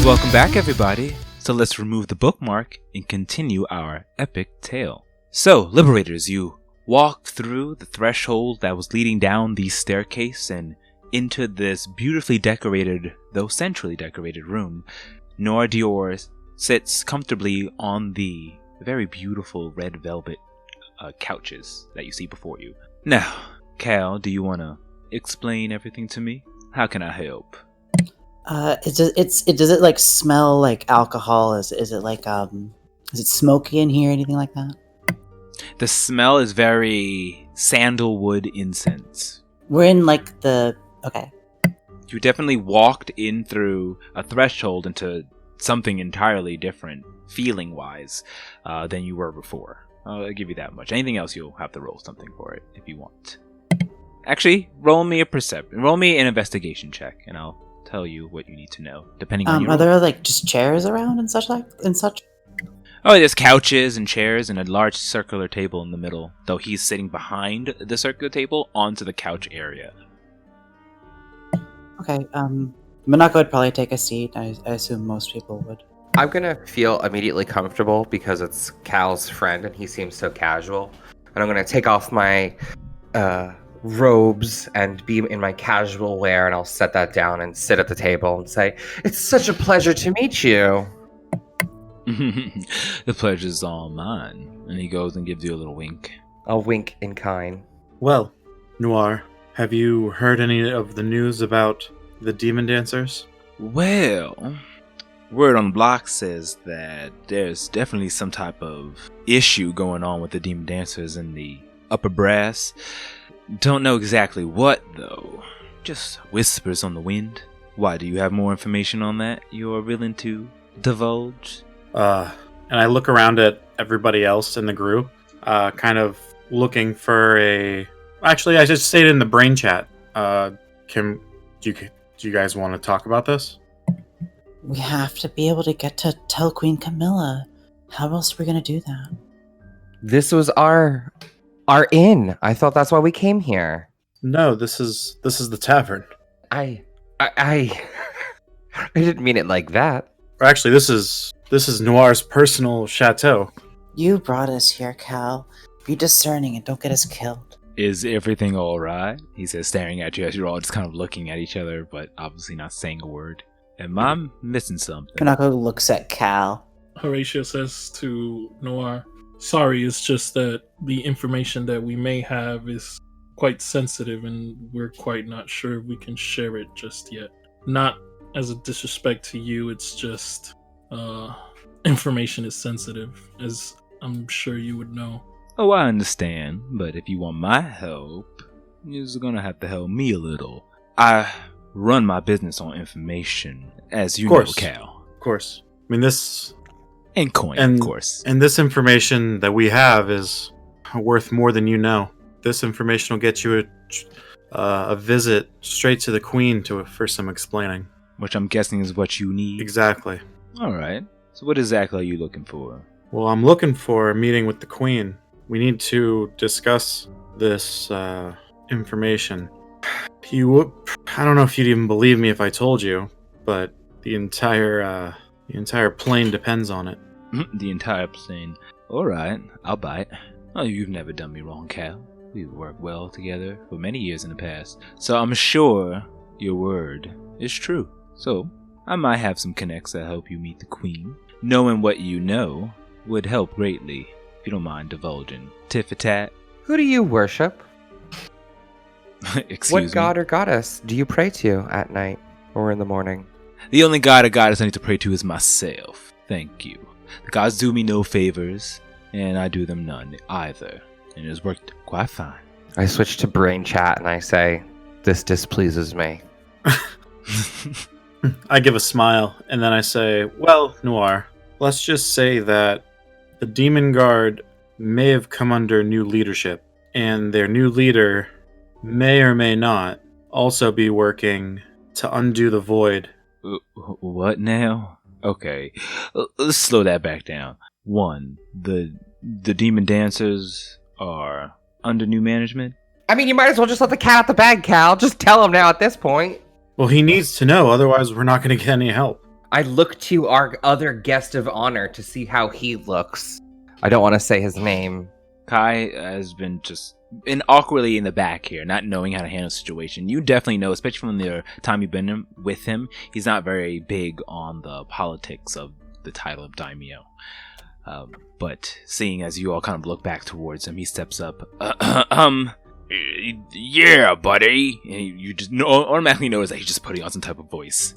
Welcome back, everybody. So let's remove the bookmark and continue our epic tale. So, Liberators, you walked through the threshold that was leading down the staircase and into this beautifully decorated, though centrally decorated room. Noire Diore sits comfortably on the very beautiful red velvet couches that you see before you. Now, Cal, do you want to explain everything to me? How can I help? Does it like smell like alcohol? Is it like is it smoky in here? Anything like that? The smell is very sandalwood incense. We're in like okay. You definitely walked in through a threshold into something entirely different, feeling-wise, than you were before. I'll give you that much. Anything else, you'll have to roll something for it if you want. Actually, roll me an investigation check, and I'll tell you what you need to know, depending on your Are there like just chairs around and such? Oh, there's couches and chairs and a large circular table in the middle, though he's sitting behind the circular table onto the couch area. Okay, Minako would probably take a seat. I assume most people would. I'm gonna feel immediately comfortable because it's Cal's friend and he seems so casual. And I'm gonna take off my robes and be in my casual wear, and I'll set that down and sit at the table and say, "It's such a pleasure to meet you." The pleasure's all mine. And he goes and gives you a little wink. I'll wink in kind. Well, Noire, have you heard any of the news about the demon dancers? Well, word on the block says that there's definitely some type of issue going on with the demon dancers in the upper brass. Don't know exactly what, though. Just whispers on the wind. Why, do you have more information on that you're willing to divulge? And I look around at everybody else in the group, kind of looking for a... Actually, I just stayed in the brain chat. Do you guys want to talk about this? We have to be able to get to tell Queen Camilla. How else are we gonna do that? This was our inn. I thought that's why we came here. No, this is the tavern. I didn't mean it like that. Or actually, this is Noire's personal chateau. You brought us here, Cal. Be discerning and don't get us killed. Is everything alright? He says, staring at you as you're all just kind of looking at each other, but obviously not saying a word. Am I missing something? Minako looks at Cal. Horatio says to Noire, "Sorry, it's just that the information that we may have is quite sensitive and we're quite not sure if we can share it just yet. Not as a disrespect to you, it's just information is sensitive, as I'm sure you would know." Oh, I understand, but if you want my help, you're gonna have to help me a little. I run my business on information, as you know, Cal. Of course. I mean, this... And coin, of course. And this information that we have is worth more than you know. This information will get you a visit straight to the Queen for some explaining. Which I'm guessing is what you need. Exactly. Alright. So what exactly are you looking for? Well, I'm looking for a meeting with the Queen. We need to discuss this information. I don't know if you'd even believe me if I told you, but the entire plane depends on it. The entire plane. Alright, I'll bite. Oh, you've never done me wrong, Cal. We've worked well together for many years in the past, so I'm sure your word is true. So, I might have some connects that help you meet the Queen. Knowing what you know would help greatly, if you don't mind divulging. Tit-for-tat. Who do you worship? Excuse what me? god or goddess do you pray to at night or in the morning? The only god or goddess I need to pray to is myself. Thank you. The gods do me no favors, and I do them none either. And it has worked quite fine. I switch to brain chat and I say, "This displeases me." I give a smile, and then I say, well, Noire, let's just say that the Demon Guard may have come under new leadership, and their new leader may or may not also be working to undo the void. What now? Okay, let's slow that back down. One, the demon dancers are under new management? I mean, you might as well just let the cat out the bag, Cal. Just tell him now at this point. Well, he needs to know, otherwise we're not going to get any help. I look to our other guest of honor to see how he looks. I don't want to say his name. Kai has been just awkwardly in the back here, not knowing how to handle the situation. You definitely know, especially from the time you've been with him, he's not very big on the politics of the title of daimyo. But seeing as you all kind of look back towards him, he steps up. Yeah, buddy. And you just automatically notice that he's just putting on some type of voice.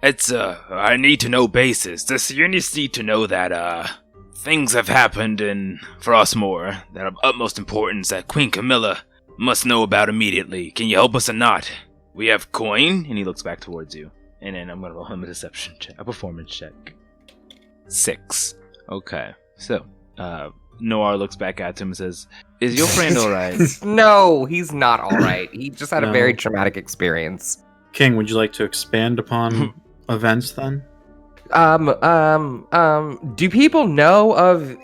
It's I need to know basis. You just need to know that things have happened in Frostmoor that are of utmost importance that Queen Camilla must know about immediately. Can you help us or not? We have coin, and he looks back towards you. And then I'm gonna roll him a performance check. 6. Okay, so Noire looks back at him and says, "Is your friend all right?" No, he's not all right. He just had a No. very traumatic experience. King, would you like to expand upon events then? Do people know of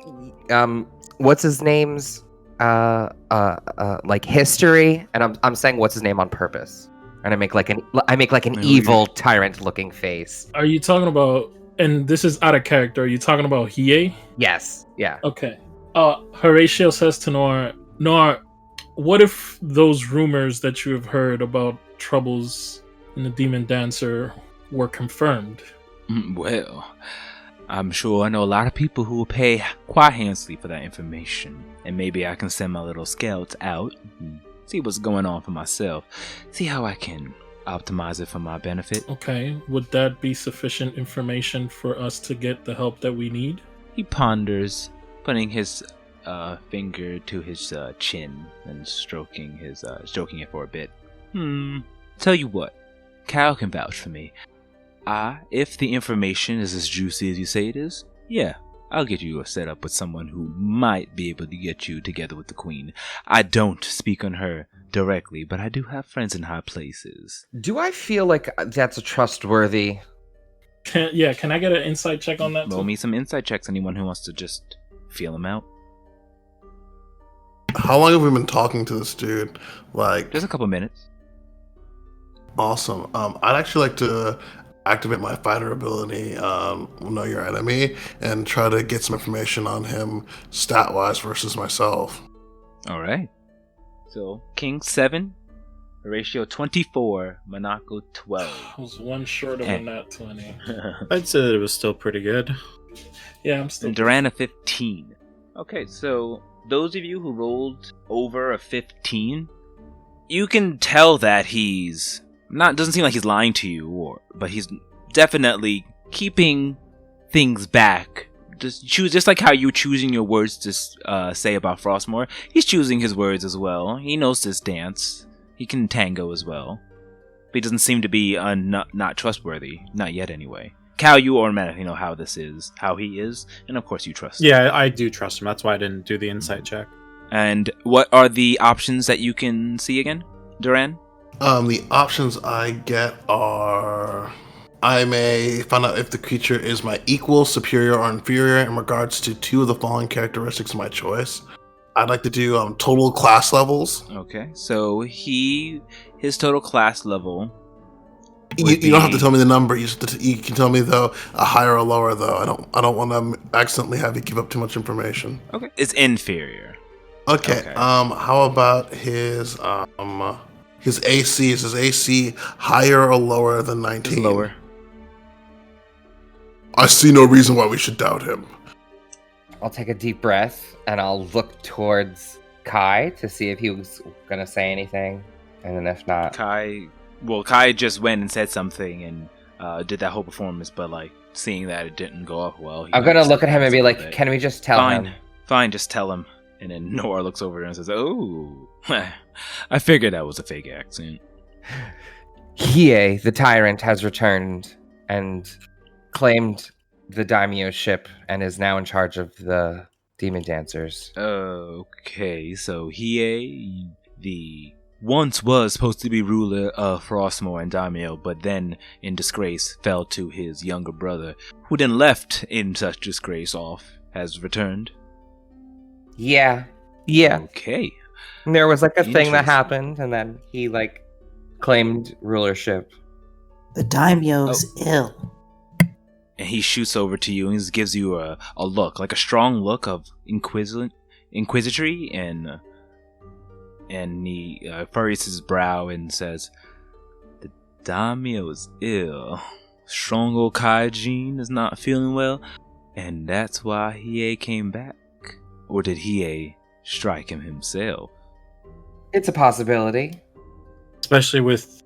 what's his name's like history? And I'm saying what's his name on purpose. And I make like an evil tyrant looking face. Are you talking about? And this is out of character. Are you talking about Hiei? Yes. Yeah. Okay. Horatio says to Noire, what if those rumors that you have heard about troubles in the Demon Dancer were confirmed? Well, I'm sure I know a lot of people who will pay quite handsomely for that information. And maybe I can send my little scouts out and see what's going on for myself. See how I can optimize it for my benefit. Okay. Would that be sufficient information for us to get the help that we need? He ponders, putting his finger to his chin and stroking it for a bit. Tell you what, Cal can vouch for me. If the information is as juicy as you say it is, yeah, I'll get you set up with someone who might be able to get you together with the Queen. I don't speak on her directly, but I do have friends in high places. Do I feel like that's a trustworthy? Can I get an insight check on that? Roll Too? me some insight checks, anyone who wants to just feel him out. How long have we been talking to this dude? Like, Just a couple minutes. awesome. I'd actually like to activate my fighter ability, know your enemy, and try to get some information on him stat-wise versus myself. All right. So, King 7, Horatio 24, Monaco 12. I was one short of a nat 20. I'd say that it was still pretty good. Yeah, I'm still. And Durana 15. Okay, so those of you who rolled over a 15, you can tell that he's doesn't seem like he's lying to you, but he's definitely keeping things back. Just like how you're choosing your words to say about Frostmoor, he's choosing his words as well. He knows this dance. He can tango as well. But he doesn't seem to be not trustworthy. Not yet, anyway. Cal, you automatically know how this is, how he is, and of course you trust him. Yeah, I do trust him. That's why I didn't do the insight check. And what are the options that you can see again, Duran? The options I get are... I may find out if the creature is my equal, superior, or inferior in regards to 2 of the following characteristics of my choice. I'd like to do total class levels. Okay, so his total class level. You don't have to tell me the number. You can tell me though a higher or lower though. I don't want to accidentally have you give up too much information. Okay, it's inferior. Okay. How about his AC? Is his AC higher or lower than 19? It's lower. I see no reason why we should doubt him. I'll take a deep breath and I'll look towards Kai to see if he was gonna say anything, and then if not, Kai just went and said something and did that whole performance, but like seeing that it didn't go off well, I'm gonna look at him and be like, "Can we just tell him?" Fine, just tell him. And then Noire looks over and says, "Oh, I figured that was a fake accent." Hiei, the tyrant, has returned and claimed the daimyo ship and is now in charge of the demon dancers. Okay, so Hiei, the once was supposed to be ruler of Frostmoor and daimyo, but then in disgrace fell to his younger brother, who then left in such disgrace has returned. Yeah. Okay. And there was like a thing that Interesting. happened, and then he like claimed rulership. The daimyo's ill. And he shoots over to you and just gives you a look, like a strong look of inquisitory, and he furrows his brow and says, "The daimyo is ill. Strong old Kaijin is not feeling well, and that's why Hiei came back. Or did Hiei strike him himself?" It's a possibility. Especially with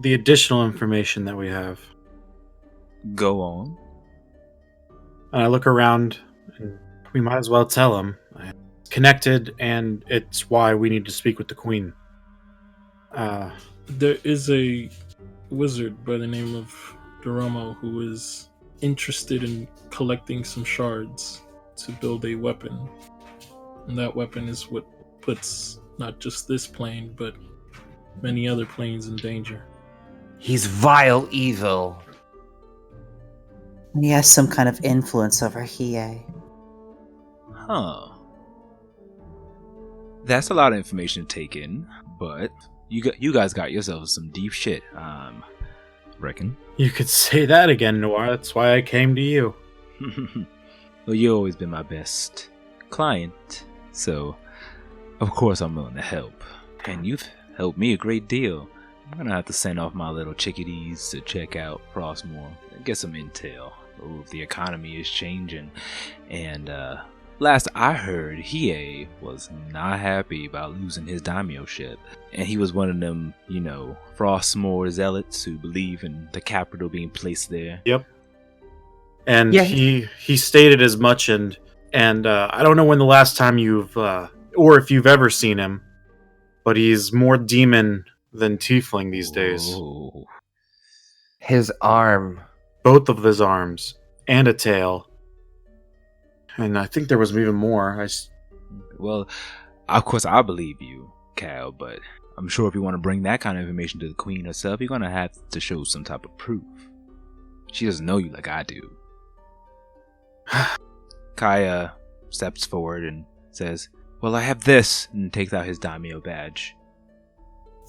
the additional information that we have. Go on. And I look around, and we might as well tell him. It's connected, and it's why we need to speak with the queen. There is a wizard by the name of Doramo who is interested in collecting some shards to build a weapon. And that weapon is what puts not just this plane, but many other planes in danger. He's vile evil. And he has some kind of influence over Hiei. Huh. That's a lot of information to take in, but you guys got yourselves some deep shit, reckon. You could say that again, Noir. That's why I came to you. Well, you've always been my best client, so of course I'm willing to help. And you've helped me a great deal. I'm gonna have to send off my little chickadees to check out Frostmoor and get some intel. Oh, the economy is changing, and last I heard, Hiei was not happy about losing his daimyo ship, and he was one of them, Frostmoor zealots who believe in the capital being placed there. Yep. And Yeah. he stated as much, and I don't know when the last time you've or if you've ever seen him, but he's more demon than tiefling these days. Whoa. His arm. Both of his arms and a tail. And I think there was even more. Well, of course I believe you, Cal, but I'm sure if you want to bring that kind of information to the queen herself, you're gonna have to show some type of proof. She doesn't know you like I do. Kaya steps forward and says, "Well, I have this," and takes out his daimyo badge.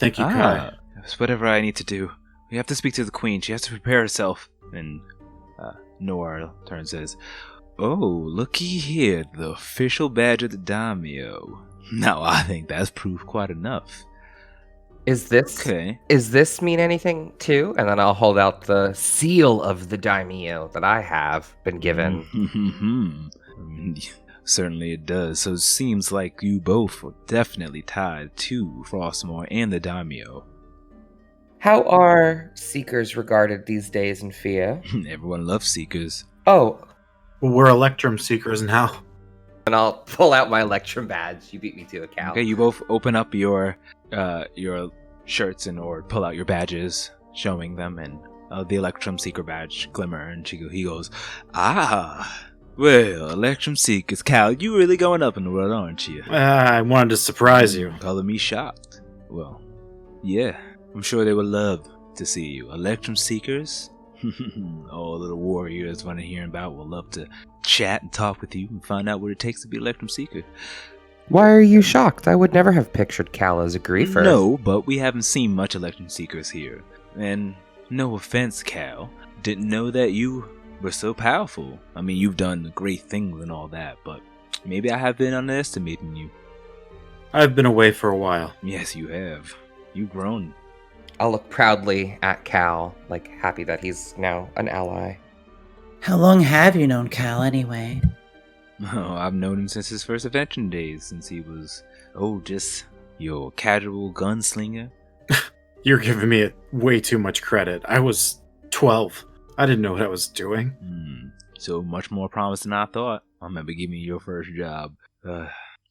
Thank you, Kai. It's whatever I need to do. We have to speak to the queen. She has to prepare herself. And Noir turns and says, "Oh, looky here, the official badge of the daimyo. Now I think that's proof quite enough." Is this Okay. Is this mean anything too? And then I'll hold out the seal of the daimyo that I have been given. Certainly it does. So it seems like you both are definitely tied to Frostmoor and the daimyo. How are seekers regarded these days in Fia? Everyone loves seekers. Oh, Well, we're Electrum seekers now. and I'll pull out my Electrum badge. You beat me to a cow. Okay, you both open up your shirts or pull out your badges, showing them, and the Electrum Seeker badge glimmer, and he goes, "Ah, well, Electrum Seekers, Cal, you really going up in the world, aren't you?" I wanted to surprise you. Color me shocked. Well, yeah, I'm sure they would love to see you. Electrum Seekers, all of the warriors want to hear about will love to chat and talk with you and find out what it takes to be Electrum Seeker. Why are you shocked? I would never have pictured Cal as a griefer. No, but we haven't seen much Electrum Seekers here. And no offense, Cal, didn't know that you were so powerful. I mean, you've done great things and all that, but maybe I have been underestimating you. I've been away for a while. Yes, you have. You've grown. I'll look proudly at Cal, like happy that he's now an ally. How long have you known Cal anyway? Oh, I've known him since his first adventure days, since he was, just your casual gunslinger. You're giving me way too much credit. I was 12. I didn't know what I was doing. So much more promise than I thought. I remember giving you your first job.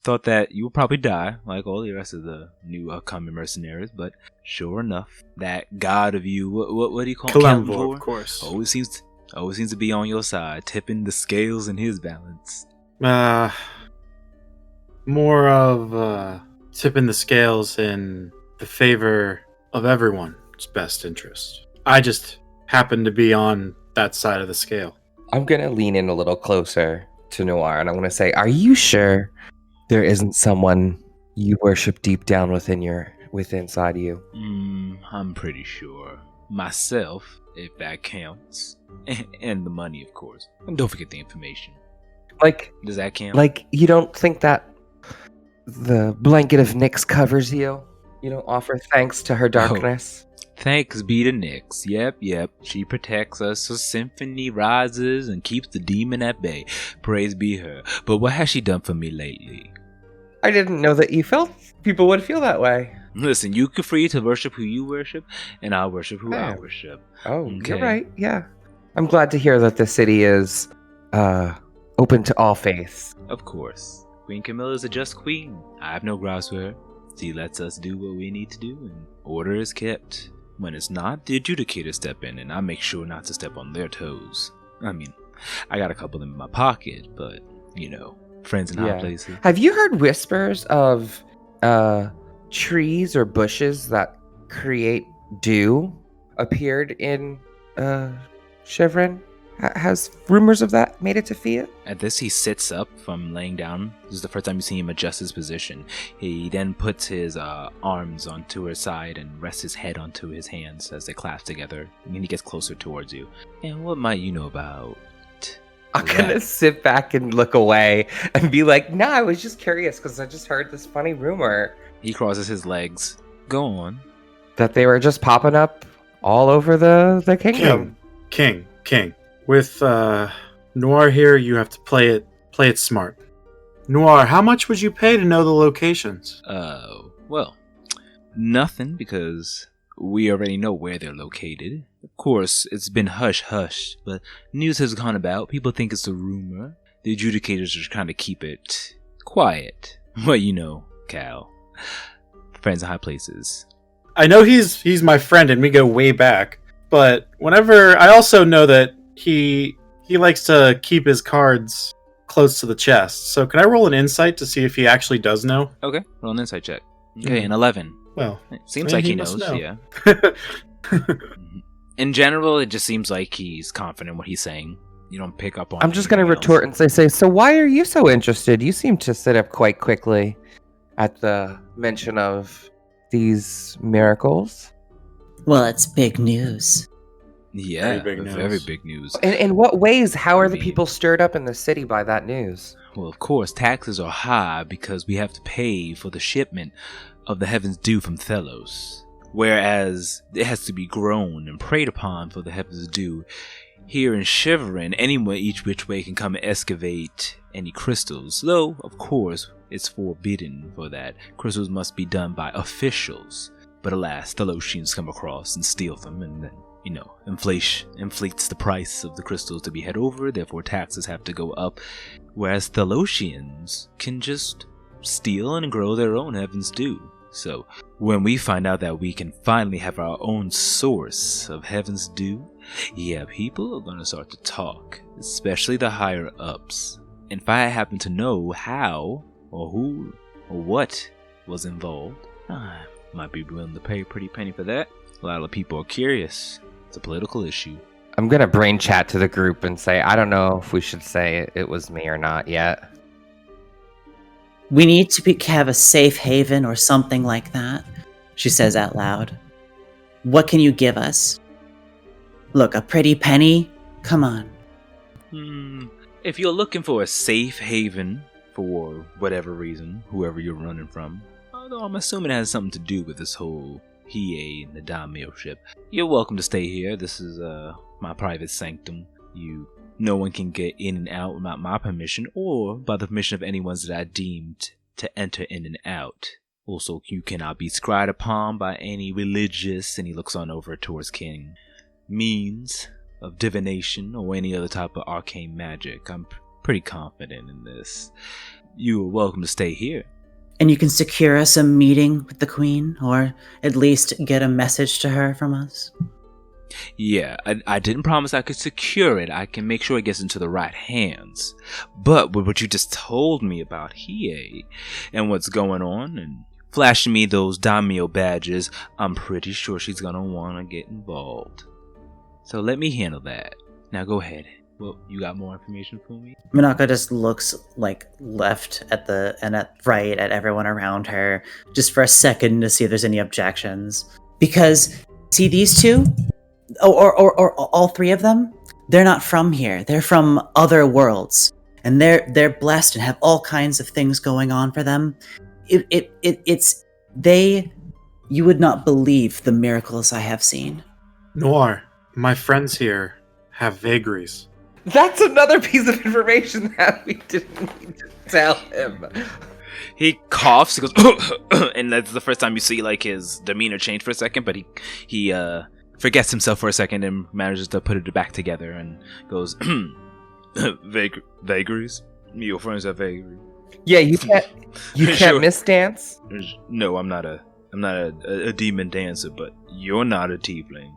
Thought that you would probably die, like all the rest of the new upcoming mercenaries, but sure enough, that god of you, what do you call him? Kalemvor, of course. Always seems to be on your side, tipping the scales in his balance. More of tipping the scales in the favor of everyone's best interest. I just happen to be on that side of the scale. I'm gonna lean in a little closer to Noir, and I'm gonna say, "Are you sure there isn't someone you worship deep down inside you?" I'm pretty sure. Myself, if that counts. And the money, of course. And don't forget the information. Like, Does that count? like you don't think that the blanket of Nyx covers you? You don't offer thanks to her darkness? Thanks be to Nyx. Yep. She protects us so Symphony rises and keeps the demon at bay. Praise be her. But what has she done for me lately? I didn't know that you felt people would feel that way. Listen, you can free to worship who you worship, and I'll worship who I Yeah. worship. Oh, Okay. you're right. Yeah. I'm glad to hear that the city is open to all faiths. Of course. Queen Camilla's a just queen. I have no grouse for her. She lets us do what we need to do, and order is kept. When it's not, the adjudicators step in, and I make sure not to step on their toes. I mean, I got a couple in my pocket, but, friends in high Yeah. places. Have you heard whispers of trees or bushes that create dew appeared in Chevron? Has rumors of that made it to Fiat? At this, he sits up from laying down. This is the first time you see him adjust his position. He then puts his arms onto her side and rests his head onto his hands as they clasp together. And he gets closer towards you. And what might you know about... I'm gonna sit back and look away and be like, "No, I was just curious because I just heard this funny rumor He crosses his legs. Go on. that they were just popping up all over the kingdom." King. With Noire here, you have to play it smart. Noire, how much would you pay to know the locations? Well, nothing, because we already know where they're located. Of course, it's been hush-hush, but news has gone about. People think it's a rumor. The adjudicators are trying to keep it quiet. But Cal. Friends in high places. I know he's my friend and we go way back, but I also know that he likes to keep his cards close to the chest. So can I roll an insight to see if he actually does know? Okay, roll an insight check. Okay, an 11. Well, Seems then like he must knows, know. yeah. In general, it just seems like he's confident in what he's saying. You don't pick up on I'm just gonna anything retort else. and say, "So why are you so interested? You seem to sit up quite quickly at the mention of these miracles." Well, it's big news. Yeah, Very big news. very big news. In what ways? How are the I mean- people stirred up in the city by that news? Well, of course, taxes are high because we have to pay for the shipment of the heavens due from Thelos. Whereas it has to be grown and preyed upon for the heavens due. Here in Shivering, anyone each which way can come and excavate any crystals, though, of course, it's forbidden for that. Crystals must be done by officials. But alas, Thelosians come across and steal them, and then, inflates the price of the crystals to be head over, therefore taxes have to go up. Whereas Thelosians can just steal and grow their own heavens due. So, when we find out that we can finally have our own source of heaven's due, yeah, people are gonna start to talk, especially the higher ups. And if I happen to know how, or who, or what was involved, I might be willing to pay a pretty penny for that. A lot of people are curious. It's a political issue. I'm gonna brain chat to the group and say, "I don't know if we should say it was me or not yet." We need to have a safe haven or something like that, she says out loud. What can you give us? Look, a pretty penny? Come on. If you're looking for a safe haven for whatever reason, whoever you're running from, although I'm assuming it has something to do with this whole Hiei and the Daimyo ship, you're welcome to stay here. This is my private sanctum. No one can get in and out without my permission or by the permission of anyone that I deemed to enter in and out. Also, you cannot be scryed upon by any religious, and he looks on over towards King, means of divination or any other type of arcane magic. I'm pretty confident in this. You are welcome to stay here. And you can secure us a meeting with the Queen, or at least get a message to her from us? Yeah, I didn't promise I could secure it. I can make sure it gets into the right hands. But with what you just told me about Hiei and what's going on and flashing me those Daimyo badges, I'm pretty sure she's gonna want to get involved. So let me handle that. Now go ahead. Well, you got more information for me? Minako just looks left at right at everyone around her, just for a second to see if there's any objections. Because see these two? Or all three of them? they're not from here. They're from other worlds, and they're blessed and have all kinds of things going on for them. You would not believe the miracles I have seen. Noire, my friends here have vagaries. That's another piece of information that we didn't need to tell him. He coughs. He goes, and that's the first time you see like his demeanor change for a second. But he forgets himself for a second and manages to put it back together and goes, vagaries. Your friends have vagaries. Yeah, you can't Sure. miss dance. No, I'm not a demon dancer, but you're not a tiefling.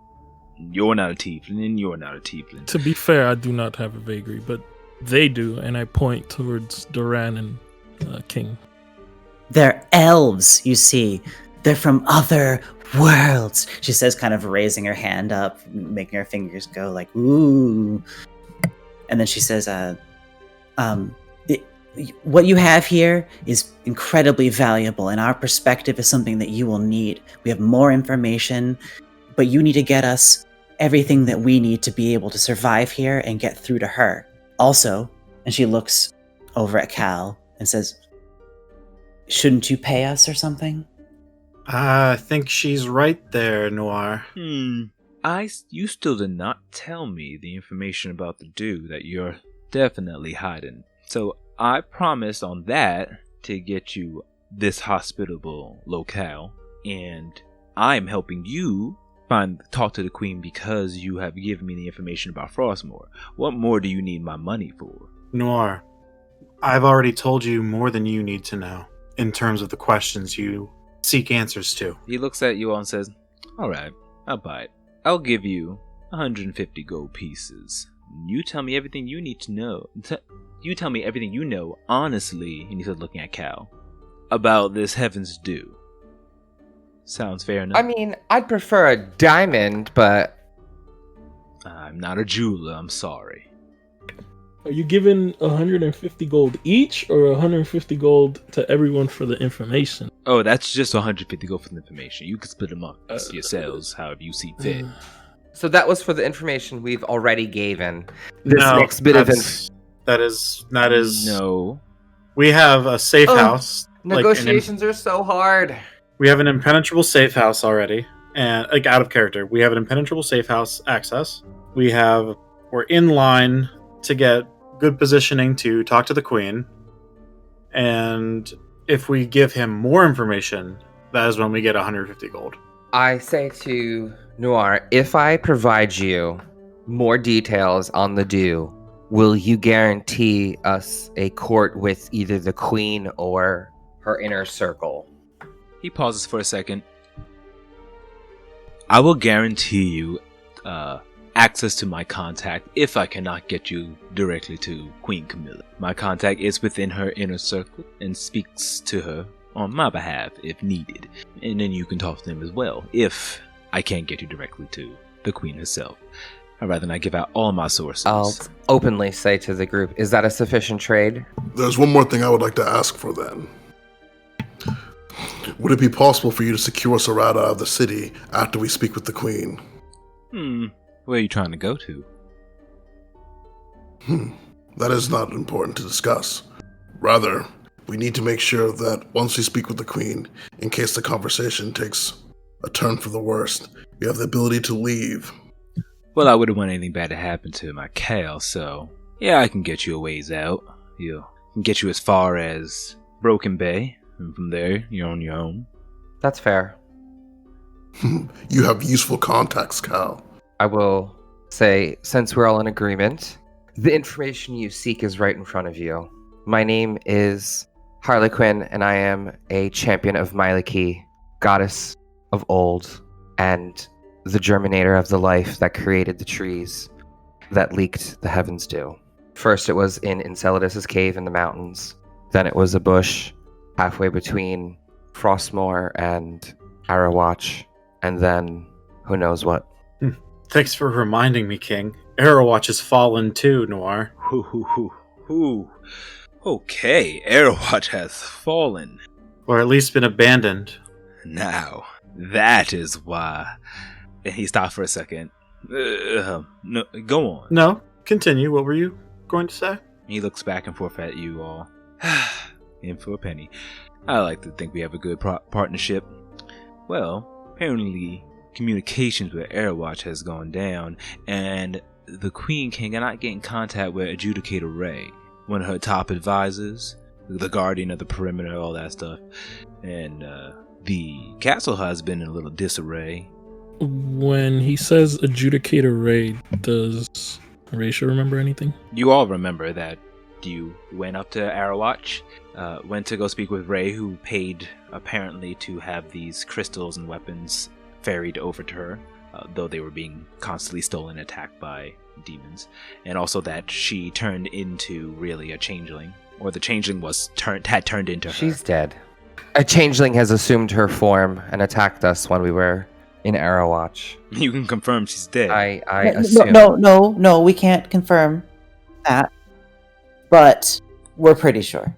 You're not a tiefling, and you're not a tiefling. To be fair, I do not have a vagary, but they do, and I point towards Duran and King. They're elves, you see. They're from other worlds. She says, kind of raising her hand up, making her fingers go like, ooh. And then she says, what you have here is incredibly valuable, and our perspective is something that you will need. We have more information, but you need to get us everything that we need to be able to survive here and get through to her. Also, and she looks over at Cal and says, shouldn't you pay us or something? I think she's right there, Noire. You still did not tell me the information about the dew that you're definitely hiding. So I promised on that to get you this hospitable locale, and I'm helping you talk to the queen because you have given me the information about Frostmoor. What more do you need my money for? Noire, I've already told you more than you need to know in terms of the questions you seek answers to. He looks at you all and says, alright, I'll buy it. I'll give you 150 gold pieces. You tell me everything you need to know. You tell me everything you know, honestly, and he starts looking at Cal, about this Heaven's Dew. Sounds fair enough. I mean, I'd prefer a diamond, but I'm not a jeweler, I'm sorry. Are you giving 150 gold each, or 150 gold to everyone for the information? Oh, that's just 150 gold for the information. You can split them up yourselves, however you see fit. so that was for the information we've already given. This next bit of that is No. We have a safe Ugh. house. negotiations are so hard. We have an impenetrable safe house already, and like out of character. We have an impenetrable safe house access. We're in line to get good positioning to talk to the queen, and if we give him more information, that is when we get 150 gold. I say to Noire, if I provide you more details on the dew, will you guarantee us a court with either the queen or her inner circle? He pauses for a second. I will guarantee you access to my contact if I cannot get you directly to Queen Camilla. My contact is within her inner circle and speaks to her on my behalf if needed. And then you can talk to them as well if I can't get you directly to the Queen herself. I'd rather not give out all my sources. I'll openly say to the group, is that a sufficient trade? There's one more thing I would like to ask for then. Would it be possible for you to secure us a route out of the city after we speak with the queen? Where are you trying to go to? That is not important to discuss. Rather, we need to make sure that once we speak with the queen, in case the conversation takes a turn for the worst, we have the ability to leave. Well, I wouldn't want anything bad to happen to my Cal, so yeah, I can get you a ways out. I can get you as far as Broken Bay, and from there, you're on your own. That's fair. You have useful contacts, Cal. I will say, since we're all in agreement, the information you seek is right in front of you. My name is Harlequin, and I am a champion of Myliki, goddess of old, and the germinator of the life that created the trees that leaked the Heaven's Dew. First it was in Enceladus' cave in the mountains. Then it was a bush halfway between Frostmoor and Arrowwatch. And then who knows what. Thanks for reminding me, King. Arrowwatch has fallen too, Noire. Okay, Arrowwatch has fallen. Or at least been abandoned. Now, that is why. And he stopped for a second. No, go on. No, continue. What were you going to say? He looks back and forth at you all. In for a penny. I like to think we have a good partnership. Well, apparently communications with Airwatch has gone down, and the Queen cannot get in contact with Adjudicator Ray, one of her top advisors, the guardian of the perimeter, all that stuff. And the castle has been in a little disarray. When he says Adjudicator Ray, does Raisha remember anything? You all remember that you went up to Airwatch, went to go speak with Ray, who paid apparently to have these crystals and weapons ferried over to her, though they were being constantly stolen and attacked by demons, and also that she turned into really a changeling, or the changeling had turned into her. She's dead. A changeling has assumed her form and attacked us when we were in Arrowwatch. You can confirm she's dead. I assume. No, we can't confirm that, but we're pretty sure.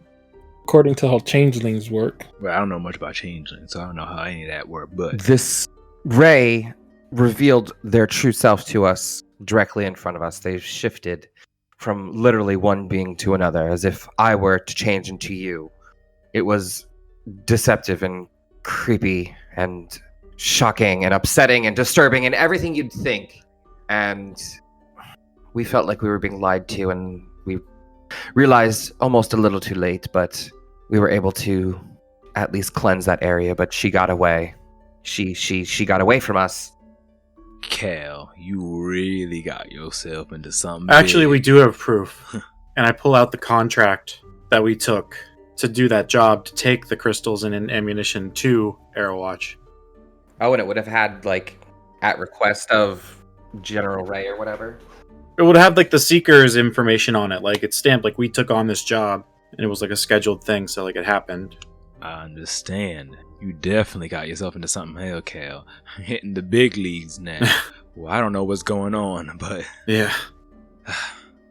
According to how changelings work. Well, I don't know much about changelings, so I don't know how any of that worked, but This Ray revealed their true self to us directly in front of us. They've shifted from literally one being to another, as if I were to change into you. It was deceptive and creepy and shocking and upsetting and disturbing and everything you'd think. And we felt like we were being lied to, and we realized almost a little too late, but we were able to at least cleanse that area. But she got away. She got away from us. Cal, you really got yourself into something Actually, big. we do have proof. And I pull out the contract that we took to do that job, to take the crystals and ammunition to Arrowwatch. Oh, and it would have had, like, at request of General Ray or whatever. It would have, like, the Seeker's information on it. Like, it's stamped, like, we took on this job. And it was, like, a scheduled thing, so, like, it happened. I understand. You definitely got yourself into something hell, Cal. Hitting the big leagues now. Well, I don't know what's going on, but... Yeah.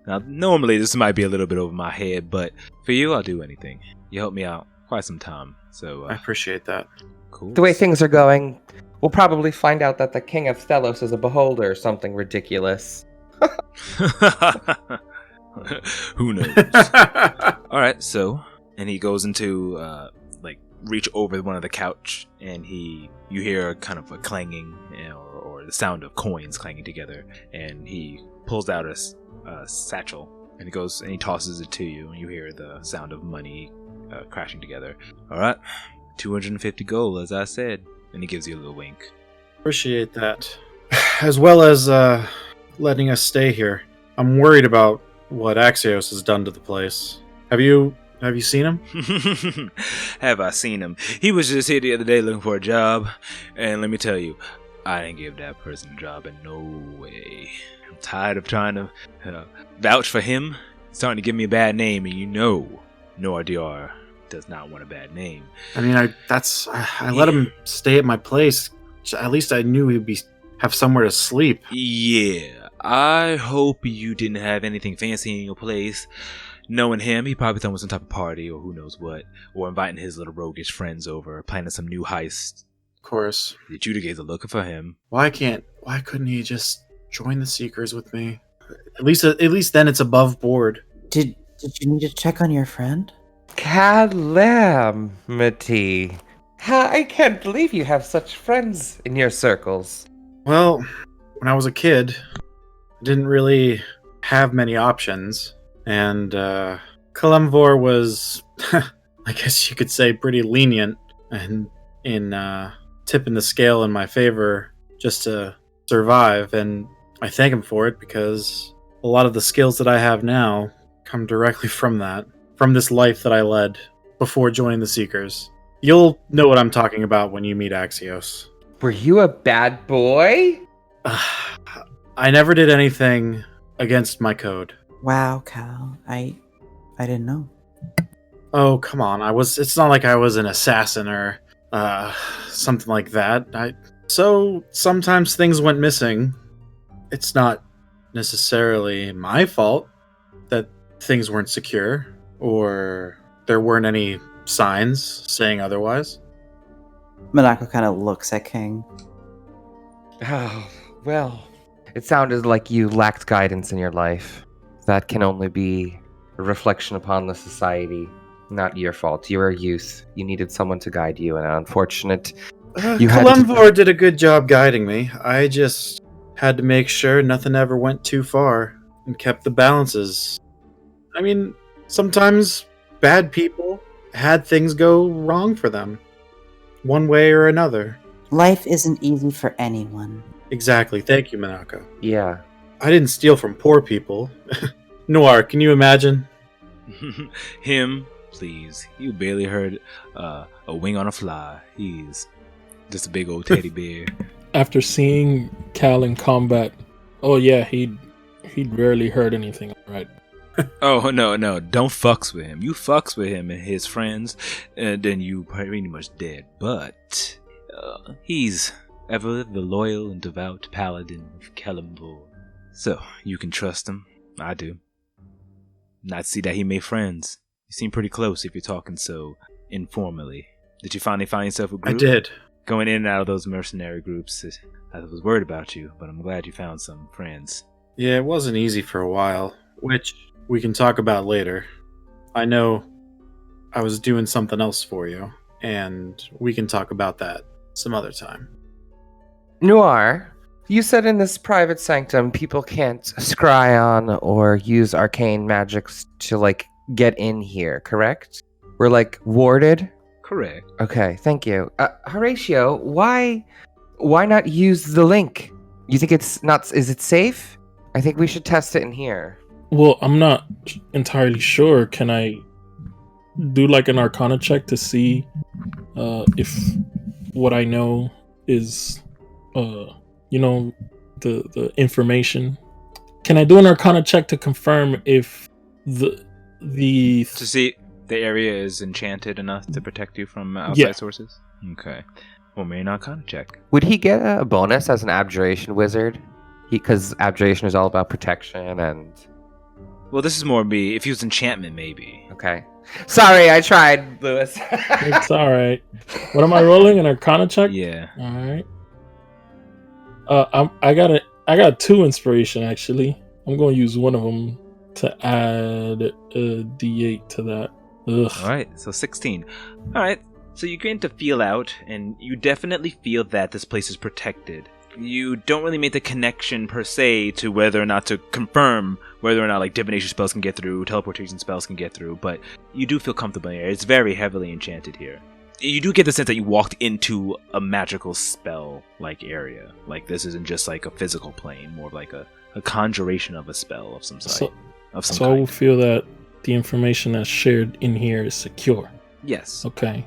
Now, normally this might be a little bit over my head, but for you, I'll do anything. You helped me out quite some time, so... I appreciate that. Cool. The way things are going, we'll probably find out that the King of Thelos is a beholder or something ridiculous. Who knows? Alright, so... And he goes into, reach over one of the couch, and you hear kind of a clanging, or the sound of coins clanging together, and he pulls out a satchel, and he goes and he tosses it to you, and you hear the sound of money crashing together. Alright, 250 gold, as I said, and he gives you a little wink. Appreciate that. As well as letting us stay here. I'm worried about what Axios has done to the place. Have you seen him? Have I seen him? He was just here the other day looking for a job, and let me tell you, I didn't give that person a job in no way. I'm tired of trying to vouch for him. He's starting to give me a bad name, and you know Noire Diore does not want a bad name. I mean, I let him stay at my place. At least I knew he'd have somewhere to sleep. Yeah, I hope you didn't have anything fancy in your place. Knowing him, he probably done with some type of party or who knows what, or inviting his little roguish friends over, planning some new heist. Of course. The Adjudicators are looking for him. Why couldn't he just join the Seekers with me? At least then it's above board. Did you need to check on your friend? Calamity. I can't believe you have such friends in your circles. Well, when I was a kid, I didn't really have many options. And Kalemvor was, I guess you could say, pretty lenient and in tipping the scale in my favor just to survive. And I thank him for it, because a lot of the skills that I have now come directly from this life that I led before joining the Seekers. You'll know what I'm talking about when you meet Axios. Were you a bad boy? I never did anything against my code. Wow, Cal, I didn't know. Oh, come on. It's not like I was an assassin or something like that. So sometimes things went missing. It's not necessarily my fault that things weren't secure, or there weren't any signs saying otherwise. Minako kind of looks at King. Oh, well, It sounded like you lacked guidance in your life. That can only be a reflection upon the society. Not your fault. You were a youth. You needed someone to guide you, and unfortunate. You had to- Kalemvor did a good job guiding me. I just had to make sure nothing ever went too far and kept the balances. I mean, sometimes bad people had things go wrong for them, one way or another. Life isn't easy for anyone. Exactly. Thank you, Minako. Yeah. I didn't steal from poor people. Noire, can you imagine? Him, please. You barely heard a wing on a fly. He's just a big old teddy bear. After seeing Cal in combat, oh yeah, he'd rarely heard anything, right? Oh, no, don't fucks with him. You fucks with him and his friends, and then you pretty much dead. But he's ever the loyal and devout paladin of Kalemvor. So, you can trust him. I do. Not see that he made friends. You seem pretty close if you're talking so informally. Did you finally find yourself a group? I did. Going in and out of those mercenary groups, I was worried about you, but I'm glad you found some friends. Yeah, it wasn't easy for a while, which we can talk about later. I know I was doing something else for you, and we can talk about that some other time. Noire, you said in this private sanctum people can't scry on or use arcane magics to, like, get in here, correct? We're, like, warded? Correct. Okay, thank you. Horatio, why not use the link? You think it's not... Is it safe? I think we should test it in here. Well, I'm not entirely sure. Can I do like an Arcana check to see if what I know is, the information? Can I do an Arcana check to confirm if the To see the area is enchanted enough to protect you from outside sources? Okay. Well, maybe not Arcana check. Would he get a bonus as an abjuration wizard? Because abjuration is all about protection and... Well, this is more me. If he was enchantment, maybe. Okay. Sorry, I tried, Lewis. It's all right. What am I rolling? An Arcana check? Yeah. All right. I got 2 inspiration actually. I'm going to use one of them to add a D8 to that. Ugh. All right. So 16. All right. So you begin to feel out, and you definitely feel that this place is protected. You don't really make the connection per se to whether or not to confirm whether or not like divination spells can get through, teleportation spells can get through, but you do feel comfortable here. It's very heavily enchanted here. You do get the sense that you walked into a magical spell like area. Like this isn't just like a physical plane, more of like a conjuration of a spell of some sort. So I will feel that the information that's shared in here is secure. Yes. Okay.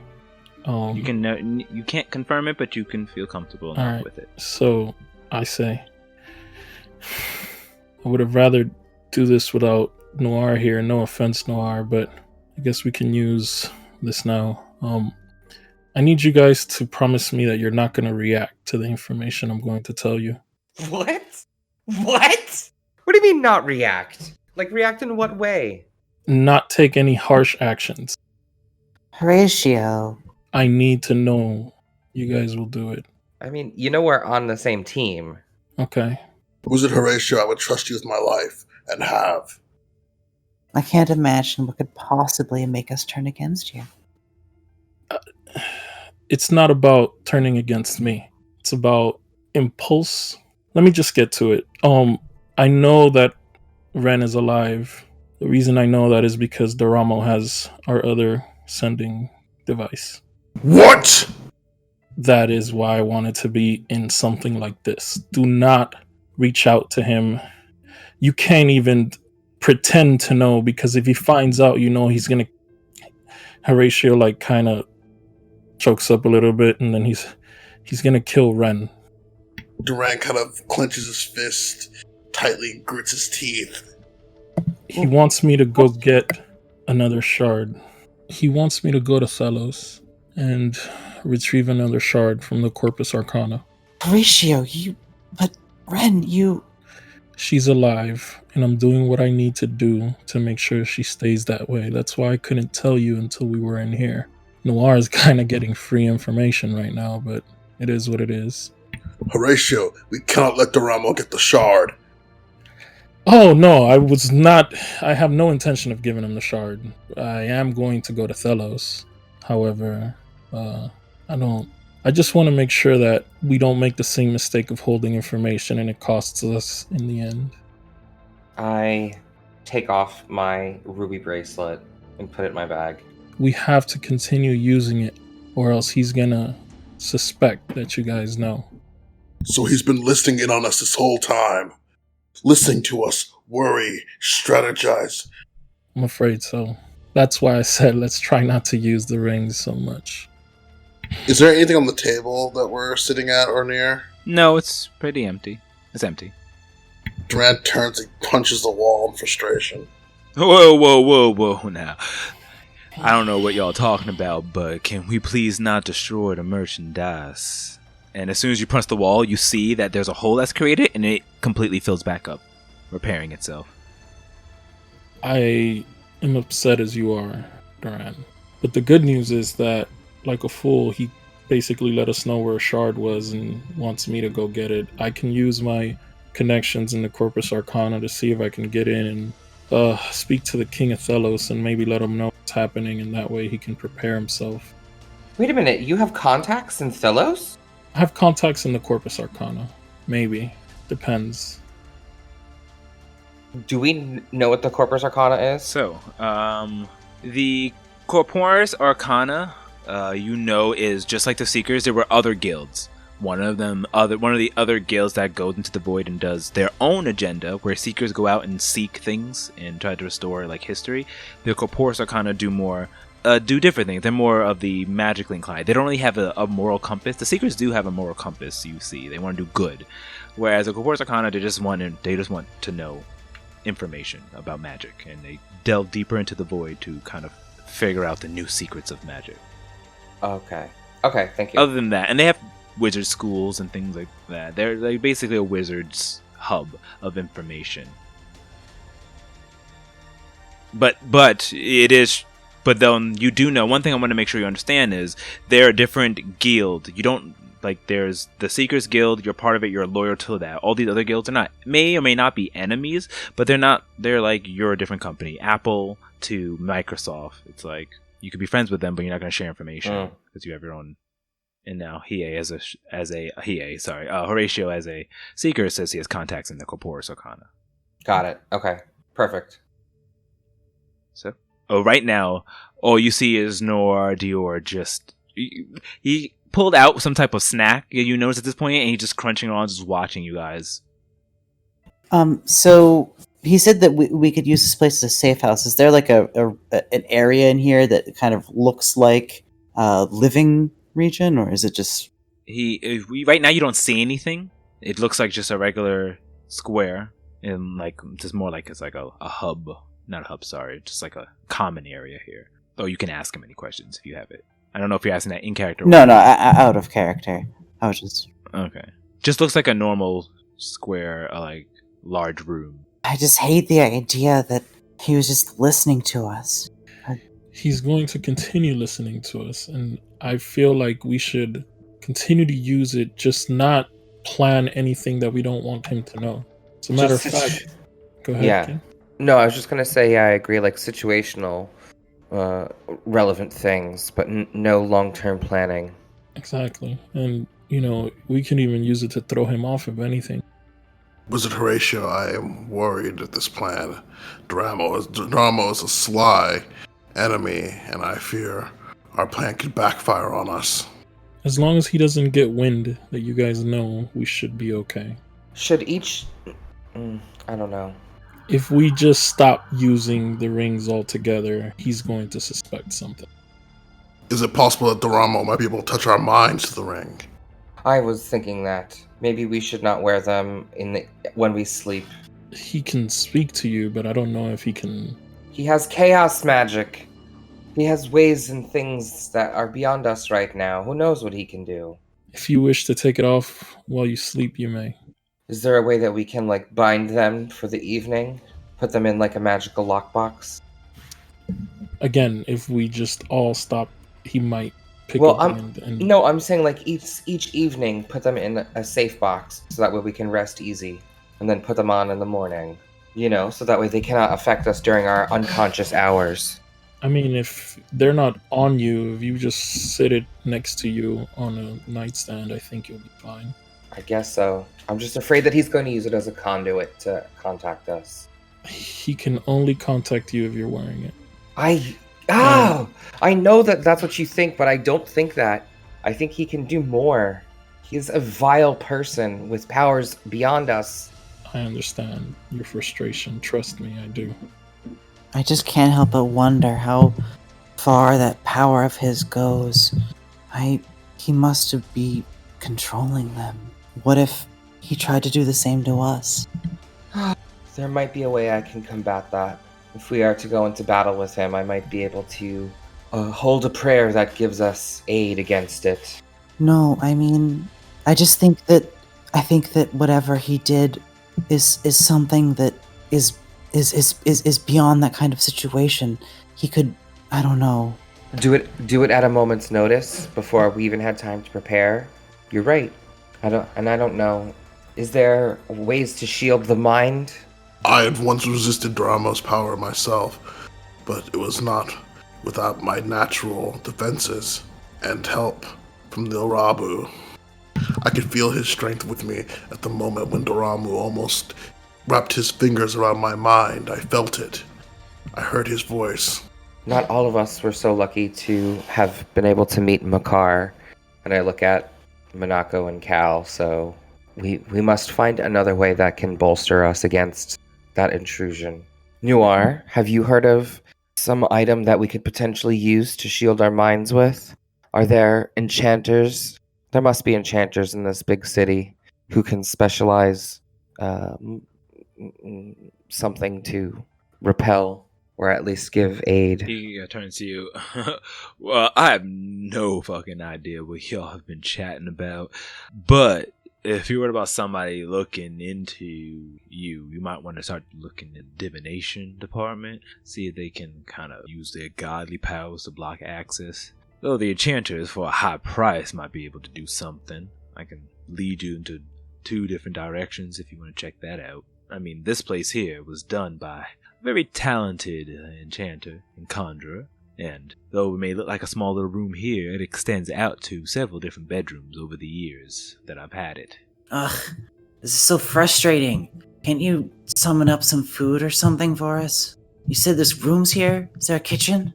You can't confirm it, but you can feel comfortable enough with it. So I say, I would have rather do this without Noire here. No offense, Noire, but I guess we can use this now. I need you guys to promise me that you're not going to react to the information I'm going to tell you. What? What? What do you mean not react? Like react in what way? Not take any harsh actions. Horatio. I need to know you guys will do it. I mean, you know we're on the same team. Okay. Who's it, Horatio? I would trust you with my life, and have. I can't imagine what could possibly make us turn against you. It's not about turning against me. It's about impulse. Let me just get to it. I know that Ren is alive. The reason I know that is because Doramo has our other sending device. What? That is why I wanted to be in something like this. Do not reach out to him. You can't even pretend to know, because if he finds out, you know he's gonna... Horatio like kind of chokes up a little bit, and then he's gonna kill Ren. Duran kind of clenches his fist tightly and grits his teeth. He wants me to go get another shard. He wants me to go to Thelos and retrieve another shard from the Corpus Arcana. Horatio, but Ren, She's alive, and I'm doing what I need to do to make sure she stays that way. That's why I couldn't tell you until we were in here. Noire is kind of getting free information right now, but it is what it is. Horatio, we cannot let Doramo get the shard. Oh no, I was not. I have no intention of giving him the shard. I am going to go to Thelos. However, I don't. I just want to make sure that we don't make the same mistake of holding information and it costs us in the end. I take off my ruby bracelet and put it in my bag. We have to continue using it, or else he's gonna suspect that you guys know. So he's been listening in on us this whole time. Listening to us, worry, strategize. I'm afraid so. That's why I said let's try not to use the rings so much. Is there anything on the table that we're sitting at or near? No, it's pretty empty. It's empty. Durant turns and punches the wall in frustration. Whoa, now. I don't know what y'all talking about, but can we please not destroy the merchandise? And as soon as you punch the wall, you see that there's a hole that's created, and it completely fills back up, repairing itself. I am upset as you are, Duran. But the good news is that, like a fool, he basically let us know where a shard was and wants me to go get it. I can use my connections in the Corpus Arcana to see if I can get in and speak to the King of Thelos and maybe let him know what's happening, and that way he can prepare himself. Wait a minute, you have contacts in Thelos? I have contacts in the Corpus Arcana. Maybe. Depends. Do we know what the Corpus Arcana is? So, the Corpus Arcana, is just like the Seekers. There were other guilds. One of the other guilds that goes into the void and does their own agenda, where Seekers go out and seek things and try to restore like history. The Corpus Arcana do different things. They're more of the magically inclined. They don't really have a moral compass. The Seekers do have a moral compass. You see, they want to do good, whereas the Corpus Arcana they just want to know information about magic, and they delve deeper into the void to kind of figure out the new secrets of magic. Okay, thank you. Other than that, and they have wizard schools and things like that. They're like basically a wizard's hub of information. But then you do know one thing I want to make sure you understand is they're a different guild. You don't like there's the Seekers Guild, you're part of it, you're loyal to that. All these other guilds are not, may or may not be enemies, but they're like you're a different company. Apple to Microsoft. It's like you could be friends with them, but you're not going to share information because you have your own. And now Horatio as a Seeker says he has contacts in the Corpus Arcana. Got it. Okay, perfect. So, right now, all you see is Noire Diore just he pulled out some type of snack. You notice at this point, and he's just crunching on, just watching you guys. So he said that we could use this place as a safe house. Is there like an area in here that kind of looks like living region, or is it just right now you don't see anything. It looks like just a regular square, and like just more like it's like a hub, not a hub, sorry, just like a common area here. Oh, you can ask him any questions if you have it. I don't know if you're asking that in character. No, out of character. I was just okay. Just looks like a normal square, like large room. I just hate the idea that he was just listening to us. He's going to continue listening to us, and I feel like we should continue to use it, just not plan anything that we don't want him to know. As a matter of fact, go ahead. Yeah. Ken. No, I was just gonna say, yeah, I agree. Like situational, relevant things, but no long-term planning. Exactly, and we can even use it to throw him off if anything. Wizard Horatio, I am worried at this plan. Doramo is a sly enemy, and I fear our plan could backfire on us. As long as he doesn't get wind that you guys know, we should be okay. Should each... I don't know. If we just stop using the rings altogether, he's going to suspect something. Is it possible that Doramo might be able to touch our minds to the ring? I was thinking that. Maybe we should not wear them when we sleep. He can speak to you, but I don't know if he can... He has chaos magic. He has ways and things that are beyond us right now. Who knows what he can do? If you wish to take it off while you sleep, you may. Is there a way that we can, bind them for the evening? Put them in, a magical lockbox? Again, if we just all stop, he might pick Well, up and no, I'm saying like each evening, put them in a safe box so that way we can rest easy, and then put them on in the morning. So that way they cannot affect us during our unconscious hours. I mean, if they're not on you, if you just sit it next to you on a nightstand, I think you'll be fine. I guess so. I'm just afraid that he's going to use it as a conduit to contact us. He can only contact you if you're wearing it. I know that's what you think, but I don't think that. I think he can do more. He's a vile person with powers beyond us. I understand your frustration. Trust me, I do. I just can't help but wonder how far that power of his goes. He must be controlling them. What if he tried to do the same to us? There might be a way I can combat that. If we are to go into battle with him, I might be able to hold a prayer that gives us aid against it. No, I mean, I think that whatever he did is something that is beyond that kind of situation. He could, I don't know. Do it at a moment's notice before we even had time to prepare. You're right. I don't know. Is there ways to shield the mind? I had once resisted Doramo's power myself, but it was not without my natural defenses and help from the Rabu. I could feel his strength with me at the moment when Doramo almost wrapped his fingers around my mind. I felt it. I heard his voice. Not all of us were so lucky to have been able to meet Makar, and I look at Minako and Cal, so we must find another way that can bolster us against that intrusion. Noire, have you heard of some item that we could potentially use to shield our minds with? Are there enchanters? There must be enchanters in this big city who can specialize something to repel or at least give aid. He turns to you. Well, I have no fucking idea what y'all have been chatting about, but if you're worried about somebody looking into you, you might want to start looking in the divination department, see if they can kind of use their godly powers to block access. Though the enchanters, for a high price, might be able to do something. I can lead you into 2 different directions if you want to check that out. I mean, this place here was done by a very talented enchanter and conjurer, and though it may look like a small little room here, it extends out to several different bedrooms over the years that I've had it. Ugh, this is so frustrating. Can't you summon up some food or something for us? You said there's rooms here? Is there a kitchen?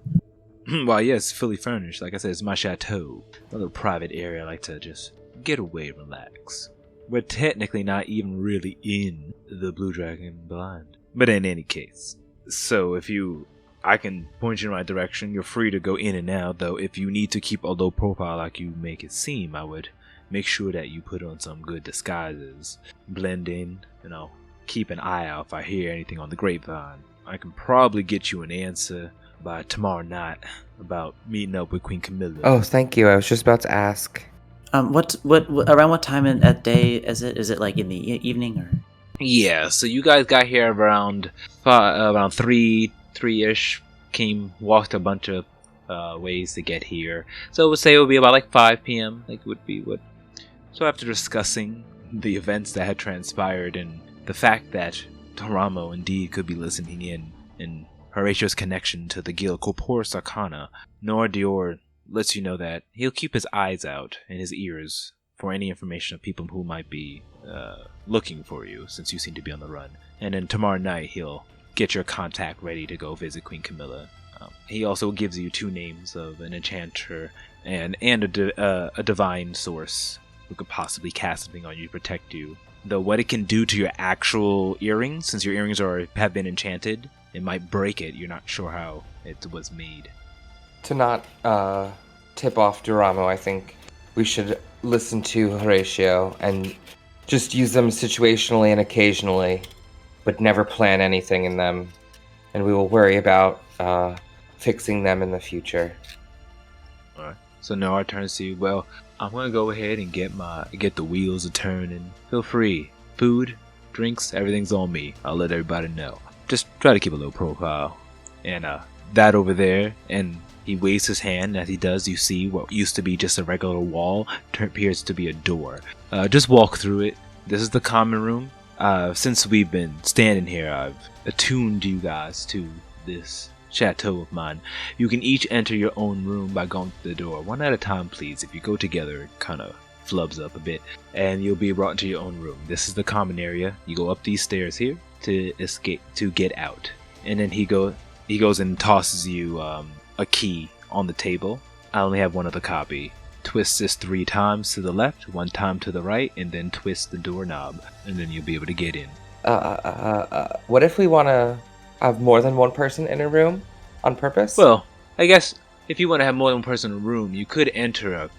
Why, yes, fully furnished. Like I said, it's my chateau. A little private area I like to just get away and relax. We're technically not even really in the Blue Dragon blind. But in any case, so I can point you in the right direction. You're free to go in and out, though if you need to keep a low profile like you make it seem, I would make sure that you put on some good disguises. Blend in, keep an eye out if I hear anything on the grapevine. I can probably get you an answer by tomorrow night about meeting up with Queen Camilla. Oh, thank you. I was just about to ask. What around what time at day is it? Is it like in the evening or? Yeah, so you guys got here around 3-ish. Walked a bunch of ways to get here. So I would say it would be about like 5 p.m. So after discussing the events that had transpired and the fact that Doramo indeed could be listening in Horatio's connection to the Guild Corporis Arcana, Noire Diore lets you know that he'll keep his eyes out and his ears for any information of people who might be looking for you, since you seem to be on the run. And then tomorrow night he'll get your contact ready to go visit Queen Camilla. He also gives you 2 names of an enchanter and a divine source who could possibly cast something on you to protect you. Though what it can do to your actual earrings, since your earrings have been enchanted, it might break it. You're not sure how it was made. To not tip off Doramo, I think we should listen to Horatio and just use them situationally and occasionally, but never plan anything in them. And we will worry about fixing them in the future. Alright. So Noire turns to you. Well, I'm gonna go ahead and get the wheels a turning. Feel free. Food, drinks, everything's on me. I'll let everybody know. Just try to keep a low profile. And that over there, and he waves his hand. As he does, you see what used to be just a regular wall appears to be a door. Just walk through it. This is the common room. Since we've been standing here, I've attuned you guys to this chateau of mine. You can each enter your own room by going through the door. One at a time, please. If you go together, it kind of flubs up a bit, and you'll be brought into your own room. This is the common area. You go up these stairs here to escape, to get out. And then he goes and tosses you a key on the table. I only have one other copy. Twist this 3 times to the left, 1 time to the right, and then twist the doorknob, and then you'll be able to get in. What if we want to have more than one person in a room on purpose? Well, I guess if you want to have more than one person in a room, you could enter a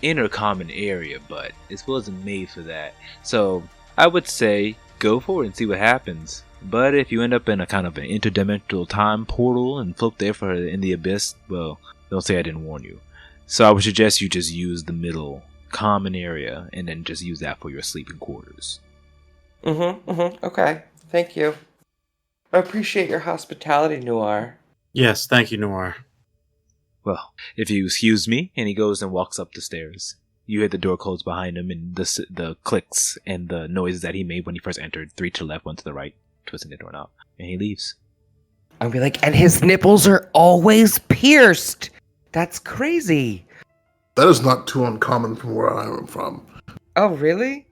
inner common area, but it wasn't made for that. So I would say go for it and see what happens. But if you end up in a kind of an interdimensional time portal and float there for in the abyss, well, don't say I didn't warn you. So I would suggest you just use the middle common area and then just use that for your sleeping quarters. Okay. Thank you. I appreciate your hospitality, Noire. Yes, thank you, Noire. Well, if you excuse me, and he goes and walks up the stairs. You hear the door close behind him and the clicks and the noises that he made when he first entered. 3 to the left, 1 to the right, twisting the doorknob. And he leaves. I'll be like, and his nipples are always pierced. That's crazy. That is not too uncommon from where I am from. Oh, really?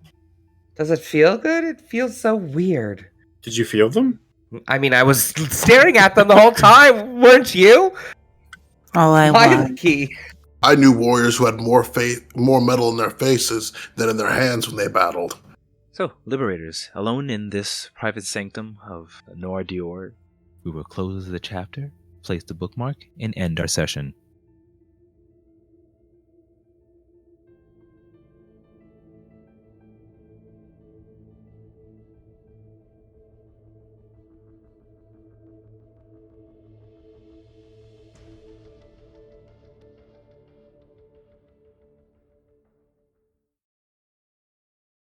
Does it feel good? It feels so weird. Did you feel them? I mean, I was staring at them the whole time, weren't you? All I Why the want. key? I knew warriors who had more metal in their faces than in their hands when they battled. So, Liberators, alone in this private sanctum of Noire Diore, we will close the chapter, place the bookmark, and end our session.